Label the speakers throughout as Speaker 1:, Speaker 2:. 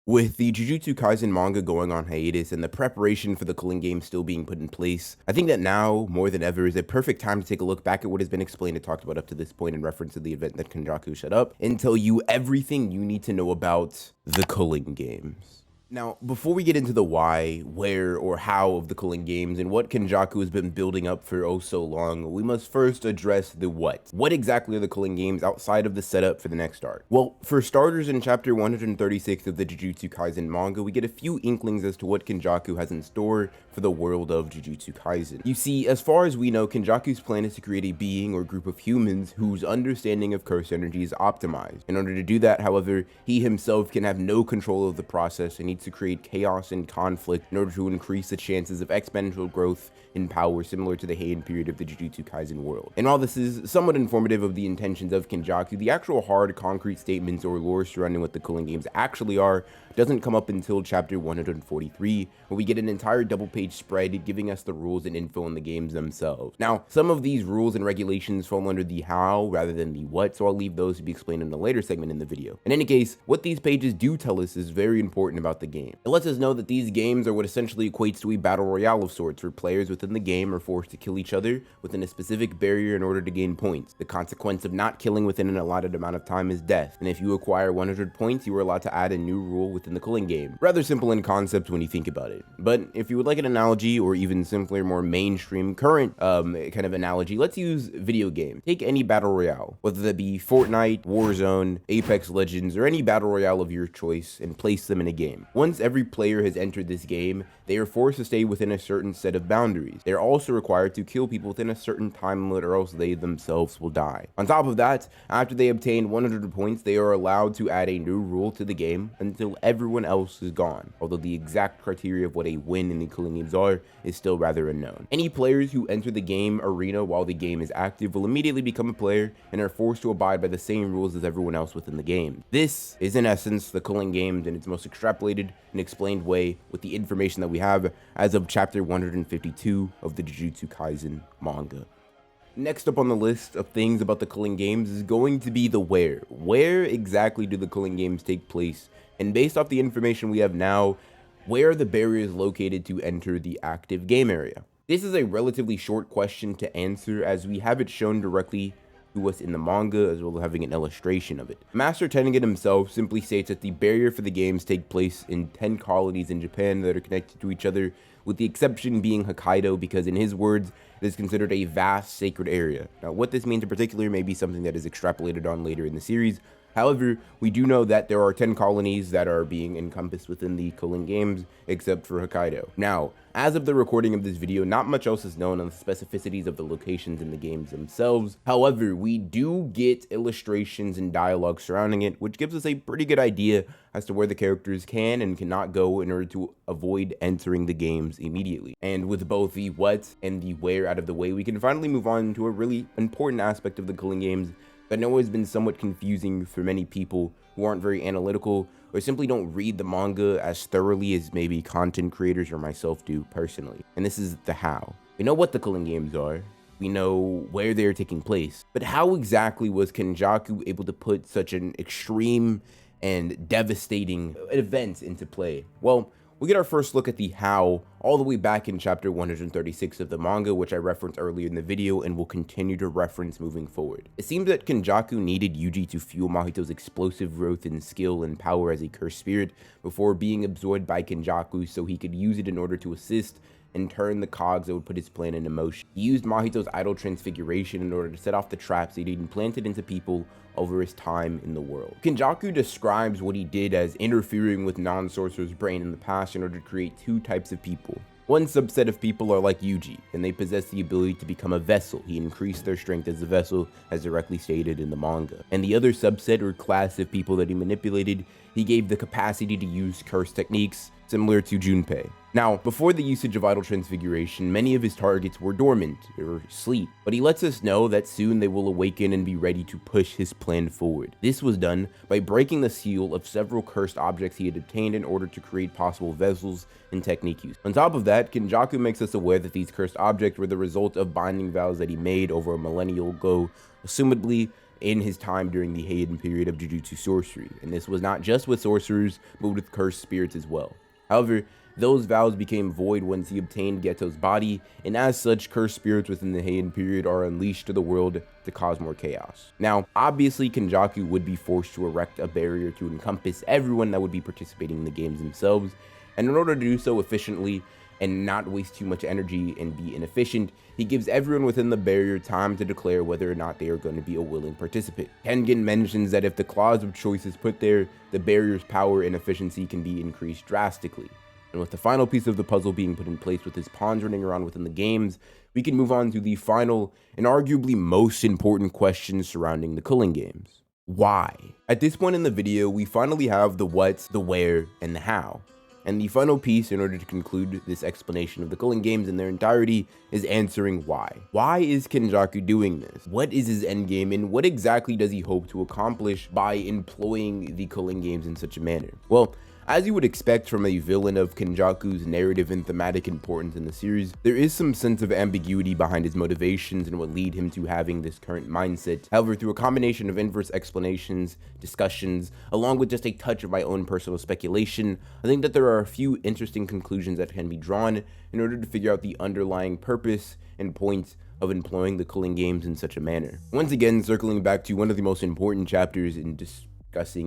Speaker 1: With the Jujutsu Kaisen manga going on hiatus and the preparation for the Culling Games still being put in place, I think that now, more than ever, is a perfect time to take a look back at what has been explained and talked about up to this point in reference to the event that Kenjaku shut up, and tell you everything you need to know about the Culling Games. Now, before we get into the why, where, or how of the Culling Games and what Kenjaku has been building up for oh so long, we must first address the what. What exactly are the Culling Games outside of the setup for the next arc? Well, for starters, in chapter 136 of the Jujutsu Kaisen manga, we get a few inklings as to what Kenjaku has in store for the world of Jujutsu Kaisen. You see, as far as we know, Kenjaku's plan is to create a being or group of humans whose understanding of curse energy is optimized. In order to do that, however, he himself can have no control of the process and needs to create chaos and conflict in order to increase the chances of exponential growth in power similar to the Heian period of the Jujutsu Kaisen world. And while this is somewhat informative of the intentions of Kenjaku, the actual hard, concrete statements or lore surrounding what the Culling Games actually are doesn't come up until chapter 143, where we get an entire double-page spread giving us the rules and info in the games themselves. Now, some of these rules and regulations fall under the how rather than the what, so I'll leave those to be explained in a later segment in the video. In any case, what these pages do tell us is very important about the game. It lets us know that these games are what essentially equates to a battle royale of sorts, where players within the game are forced to kill each other within a specific barrier in order to gain points. The consequence of not killing within an allotted amount of time is death, and if you acquire 100 points, you are allowed to add a new rule within the Culling Game. Rather simple in concept when you think about it. But if you would like an analogy, or even simpler, more mainstream, current kind of analogy, let's use video game. Take any battle royale, whether that be Fortnite, Warzone, Apex Legends, or any battle royale of your choice, and place them in a game. Once every player has entered this game, they are forced to stay within a certain set of boundaries. They are also required to kill people within a certain time limit, or else they themselves will die. On top of that, after they obtain 100 points, they are allowed to add a new rule to the game until everyone else is gone, although the exact criteria of what a win in the Culling Games are is still rather unknown. Any players who enter the game arena while the game is active will immediately become a player and are forced to abide by the same rules as everyone else within the game. This is in essence the Culling Games in its most extrapolated and explained way with the information that we have as of chapter 152 of the Jujutsu Kaisen manga. Next up on the list of things about the Culling Games is going to be the where. Where exactly do the Culling Games take place? And based off the information we have now, where are the barriers located to enter the active game area? This is a relatively short question to answer, as we have it shown directly to us in the manga, as well as having an illustration of it. Master Tengen himself simply states that the barrier for the games take place in 10 colonies in Japan that are connected to each other, with the exception being Hokkaido, because in his words, it is considered a vast sacred area. Now, what this means in particular may be something that is extrapolated on later in the series. However, we do know that there are 10 colonies that are being encompassed within the Culling Games, except for Hokkaido. Now, as of the recording of this video, not much else is known on the specificities of the locations in the games themselves. However, we do get illustrations and dialogue surrounding it, which gives us a pretty good idea as to where the characters can and cannot go in order to avoid entering the games immediately. And with both the what and the where out of the way, we can finally move on to a really important aspect of the Culling Games that I know has been somewhat confusing for many people who aren't very analytical or simply don't read the manga as thoroughly as maybe content creators or myself do personally. And this is the how. We know what the Culling Games are. We know where they are taking place. But how exactly was Kenjaku able to put such an extreme and devastating event into play? Well, we get our first look at the how all the way back in chapter 136 of the manga, which I referenced earlier in the video and will continue to reference moving forward. It seems that Kenjaku needed Yuji to fuel Mahito's explosive growth in skill and power as a cursed spirit before being absorbed by Kenjaku, so he could use it in order to assist and turn the cogs that would put his plan into motion. He used Mahito's idol transfiguration in order to set off the traps that he'd implanted into people over his time in the world. Kenjaku describes what he did as interfering with non-sorcerer's brain in the past in order to create two types of people. One subset of people are like Yuji, and they possess the ability to become a vessel. He increased their strength as a vessel, as directly stated in the manga. And the other subset or class of people that he manipulated, he gave the capacity to use curse techniques, similar to Junpei. Now, before the usage of idol transfiguration, many of his targets were dormant, or asleep, but he lets us know that soon they will awaken and be ready to push his plan forward. This was done by breaking the seal of several cursed objects he had obtained in order to create possible vessels and technique use. On top of that, Kenjaku makes us aware that these cursed objects were the result of binding vows that he made over a millennial ago, assumedly in his time during the Heian period of Jujutsu sorcery, and this was not just with sorcerers, but with cursed spirits as well. However, those vows became void once he obtained Geto's body, and as such, cursed spirits within the Heian period are unleashed to the world to cause more chaos. Now, obviously, Kenjaku would be forced to erect a barrier to encompass everyone that would be participating in the games themselves, and in order to do so efficiently and not waste too much energy and be inefficient, he gives everyone within the barrier time to declare whether or not they are going to be a willing participant. Tengen mentions that if the clause of choice is put there, the barrier's power and efficiency can be increased drastically. And with the final piece of the puzzle being put in place with his pawns running around within the games, we can move on to the final and arguably most important question surrounding the Culling Games. Why? At this point in the video, we finally have the what, the where, and the how. And the final piece in order to conclude this explanation of the Culling Games in their entirety is answering why. Why is Kenjaku doing this? What is his endgame, and what exactly does he hope to accomplish by employing the Culling Games in such a manner? Well, as you would expect from a villain of Kenjaku's narrative and thematic importance in the series, there is some sense of ambiguity behind his motivations and what lead him to having this current mindset. However, through a combination of inverse explanations, discussions, along with just a touch of my own personal speculation, I think that there are a few interesting conclusions that can be drawn in order to figure out the underlying purpose and point of employing the Culling Games in such a manner. Once again, circling back to one of the most important chapters in discussing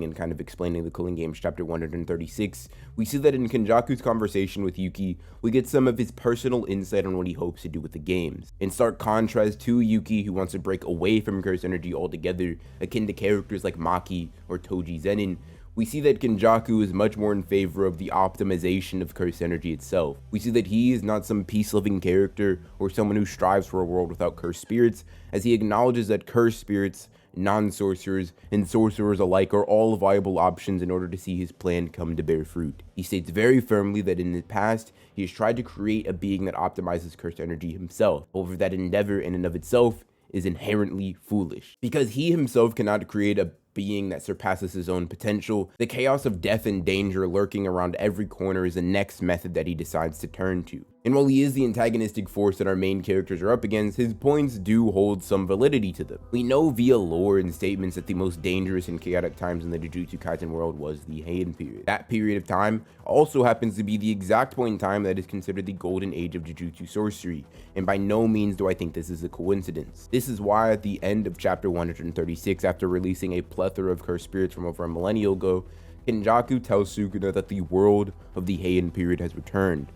Speaker 1: and kind of explaining the Culling Games, chapter 136, we see that in Kenjaku's conversation with Yuki, we get some of his personal insight on what he hopes to do with the games. In stark contrast to Yuki, who wants to break away from cursed energy altogether, akin to characters like Maki or Toji Zenin, we see that Kenjaku is much more in favor of the optimization of cursed energy itself. We see that he is not some peace-loving character or someone who strives for a world without cursed spirits, as he acknowledges that cursed spirits, non-sorcerers, and sorcerers alike are all viable options in order to see his plan come to bear fruit. He states very firmly that in the past, he has tried to create a being that optimizes cursed energy himself. However, that endeavor in and of itself is inherently foolish, because he himself cannot create a being that surpasses his own potential. The chaos of death and danger lurking around every corner is the next method that he decides to turn to. And while he is the antagonistic force that our main characters are up against, his points do hold some validity to them. We know via lore and statements that the most dangerous and chaotic times in the Jujutsu Kaisen world was the Heian period. That period of time also happens to be the exact point in time that is considered the golden age of Jujutsu sorcery, and by no means do I think this is a coincidence. This is why at the end of chapter 136, after releasing a plethora of cursed spirits from over a millennium ago, Kenjaku tells Sukuna that the world of the Heian period has returned,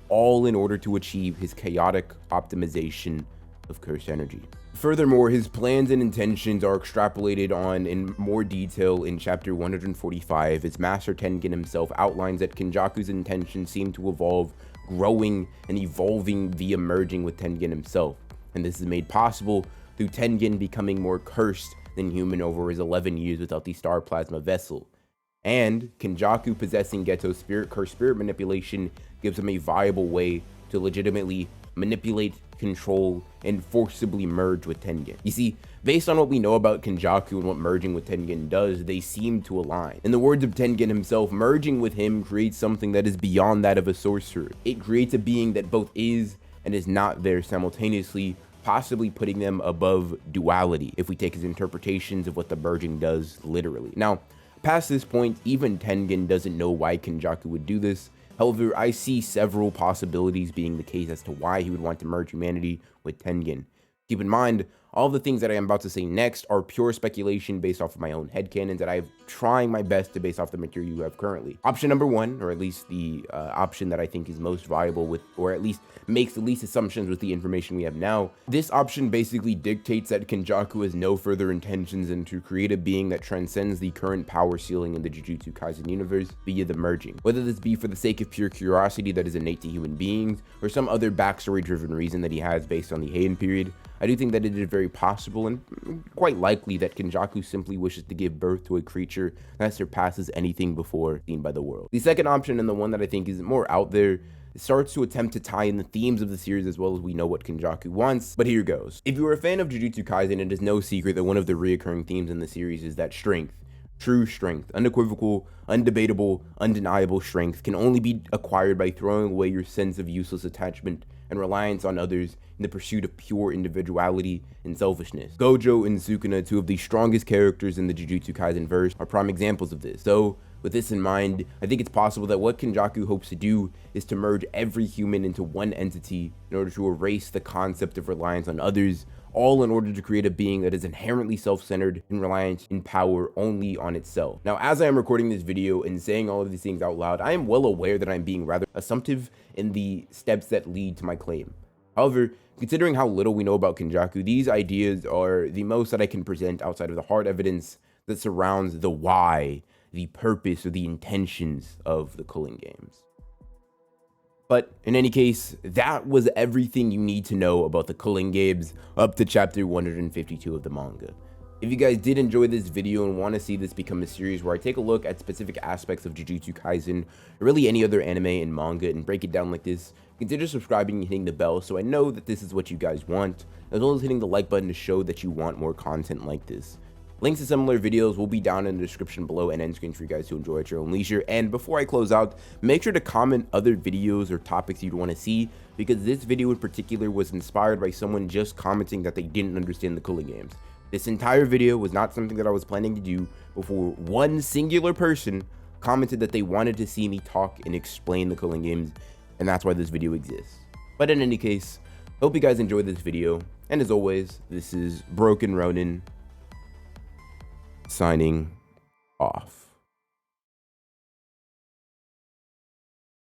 Speaker 1: all in order to achieve his chaotic optimization of cursed energy. Furthermore, his plans and intentions are extrapolated on in more detail in chapter 145, as Master Tengen himself outlines that Kenjaku's intentions seem to evolve, growing and evolving via merging with Tengen himself, and this is made possible through Tengen becoming more cursed than human over his 11 years without the star plasma vessel. And Kenjaku possessing Geto's cursed spirit manipulation gives him a viable way to legitimately manipulate, control, and forcibly merge with Tengen. You see, based on what we know about Kenjaku and what merging with Tengen does, they seem to align. In the words of Tengen himself, merging with him creates something that is beyond that of a sorcerer. It creates a being that both is and is not there simultaneously, possibly putting them above duality, if we take his interpretations of what the merging does literally. Now, past this point, even Tengen doesn't know why Kenjaku would do this. However, I see several possibilities being the case as to why he would want to merge humanity with Tengen. Keep in mind, all the things that I am about to say next are pure speculation based off of my own headcanons that I'm trying my best to base off the material you have currently. Option number one, or at least the option that I think is most viable with, or at least makes the least assumptions with the information we have now. This option basically dictates that Kenjaku has no further intentions than to create a being that transcends the current power ceiling in the Jujutsu Kaisen universe via the merging. Whether this be for the sake of pure curiosity that is innate to human beings, or some other backstory driven reason that he has based on the Heian period, I do think that it is very possible and quite likely that Kenjaku simply wishes to give birth to a creature that surpasses anything before seen by the world. The second option, and the one that I think is more out there, starts to attempt to tie in the themes of the series as well as we know what Kenjaku wants, but here goes. If you are a fan of Jujutsu Kaisen, it is no secret that one of the reoccurring themes in the series is that strength, true strength, unequivocal, undebatable, undeniable strength can only be acquired by throwing away your sense of useless attachment and reliance on others in the pursuit of pure individuality and selfishness. Gojo and Sukuna, two of the strongest characters in the Jujutsu Kaisen verse, are prime examples of this. So, with this in mind, I think it's possible that what Kenjaku hopes to do is to merge every human into one entity in order to erase the concept of reliance on others, all in order to create a being that is inherently self-centered and reliant in power only on itself. Now, as I am recording this video and saying all of these things out loud, I am well aware that I'm being rather assumptive in the steps that lead to my claim. However, considering how little we know about Kenjaku, these ideas are the most that I can present outside of the hard evidence that surrounds the why, the purpose, or the intentions of the Culling Games. But in any case, that was everything you need to know about the Culling Games up to chapter 152 of the manga. If you guys did enjoy this video and want to see this become a series where I take a look at specific aspects of Jujutsu Kaisen, or really any other anime and manga, and break it down like this, consider subscribing and hitting the bell so I know that this is what you guys want, as well as hitting the like button to show that you want more content like this. Links to similar videos will be down in the description below and end screen for you guys to enjoy at your own leisure. And before I close out, make sure to comment other videos or topics you'd want to see, because this video in particular was inspired by someone just commenting that they didn't understand the Culling Games. This entire video was not something that I was planning to do before one singular person commented that they wanted to see me talk and explain the Culling Games, and that's why this video exists. But in any case, hope you guys enjoyed this video, and as always, this is Broken Ronin, signing off.